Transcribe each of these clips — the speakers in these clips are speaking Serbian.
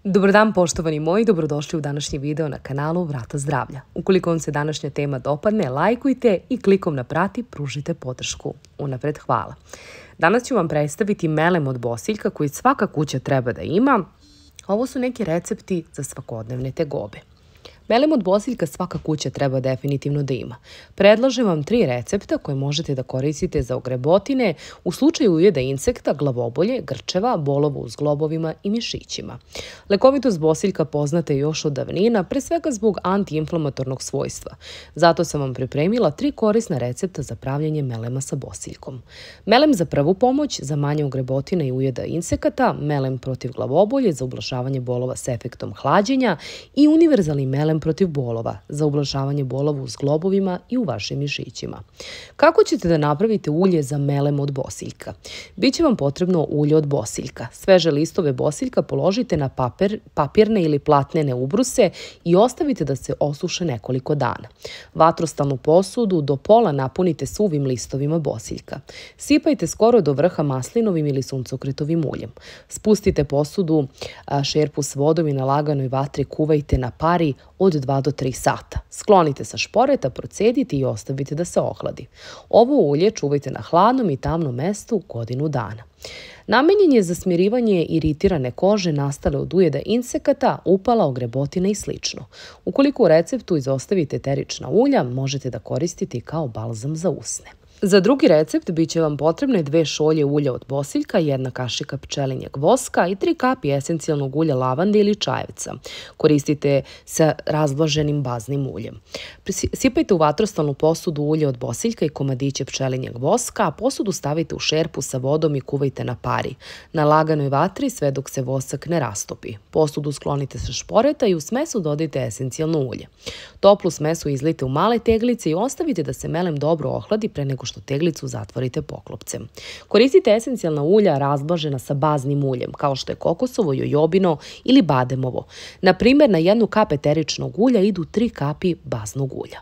Dobar dan poštovani moji, dobrodošli u današnji video na kanalu Vrata zdravlja. Ukoliko vam se današnja tema dopadne, lajkujte i klikom na prati pružite podršku. Unapred hvala. Danas ću vam predstaviti melem od bosiljka koji svaka kuća treba da ima. Ovo su neki recepti za svakodnevne tegobe. Melem od bosiljka svaka kuća treba definitivno da ima. Predlažem vam 3 recepta koje možete da koristite za ogrebotine u slučaju ujeda insekta, glavobolje, grčeva, bolova u zglobovima i mišićima. Lekovitost bosiljka poznata je još od davnina, pre svega zbog antiinflamatornog svojstva. Zato sam vam pripremila 3 korisna recepta za pravljanje melema sa bosiljkom. Melem za prvu pomoć, za manje ogrebotine i ujeda insekata, melem protiv glavobolje za ublažavanje bolova s efektom hlađenja i univerzalni melem protiv bolova, za ublažavanje bolova u zglobovima i u vašim mišićima. Kako ćete da napravite ulje za melem od bosiljka? Biće vam potrebno ulje od bosiljka. Sveže listove bosiljka položite na papirne ili platnene ubruse i ostavite da se osuše nekoliko dana. Vatrostalnu posudu do pola napunite suvim listovima bosiljka. Sipajte skoro do vrha maslinovim ili suncokretovim uljem. Spustite posudu, šerpu s vodom i na laganoj vatri kuvajte na pari od 2 do 3 sata. Sklonite sa šporeta, procedite i ostavite da se ohladi. Ovo ulje čuvajte na hladnom i tamnom mestu godinu dana. Namenjen je za smirivanje iritirane kože nastale od ujeda insekata, upala, ogrebotine i sl. Ukoliko u receptu izostavite eterična ulja, možete da koristite kao balzam za usne. Za drugi recept biće vam potrebne 2 šolje ulja od bosiljka, 1 kašika pčelinjeg voska i 3 kapi esencijalnog ulja lavande ili čajevca. Koristite sa razblaženim baznim uljem. Sipajte u vatrostalnu posudu ulje od bosiljka i komadiće pčelinjeg voska, a posudu stavite u šerpu sa vodom i kuvajte na pari. Na laganoj vatri sve dok se vosak ne rastopi. Posudu sklonite sa šporeta i u smesu dodajte esencijalno ulje. Toplu smesu izlijte u male teglice i ostavite da se melem dobro ohladi pre nego što teglicu zatvorite poklopcem. Koristite esencijalna ulja razblažena sa baznim uljem, kao što je kokosovo, jojobino ili bademovo. Na primjer, na 1 kap eteričnog ulja idu 3 kapi baznog ulja.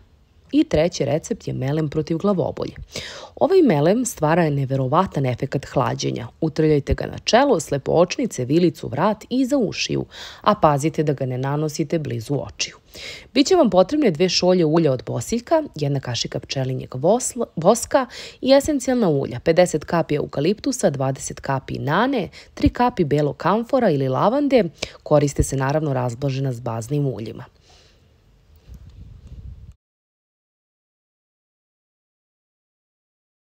I treći recept je melem protiv glavobolje. Ovaj melem stvara neverovatan efekat hlađenja. Utrljajte ga na čelo, slepočnice, vilicu, vrat i za ušiju, a pazite da ga ne nanosite blizu očiju. Biće vam potrebne 2 šolje ulja od bosiljka, 1 kašika pčelinjeg voska i esencijalna ulja, 50 kapi eukaliptusa, 20 kapi nane, 3 kapi belog kamfora ili lavande, koriste se naravno razblažena s baznim uljima.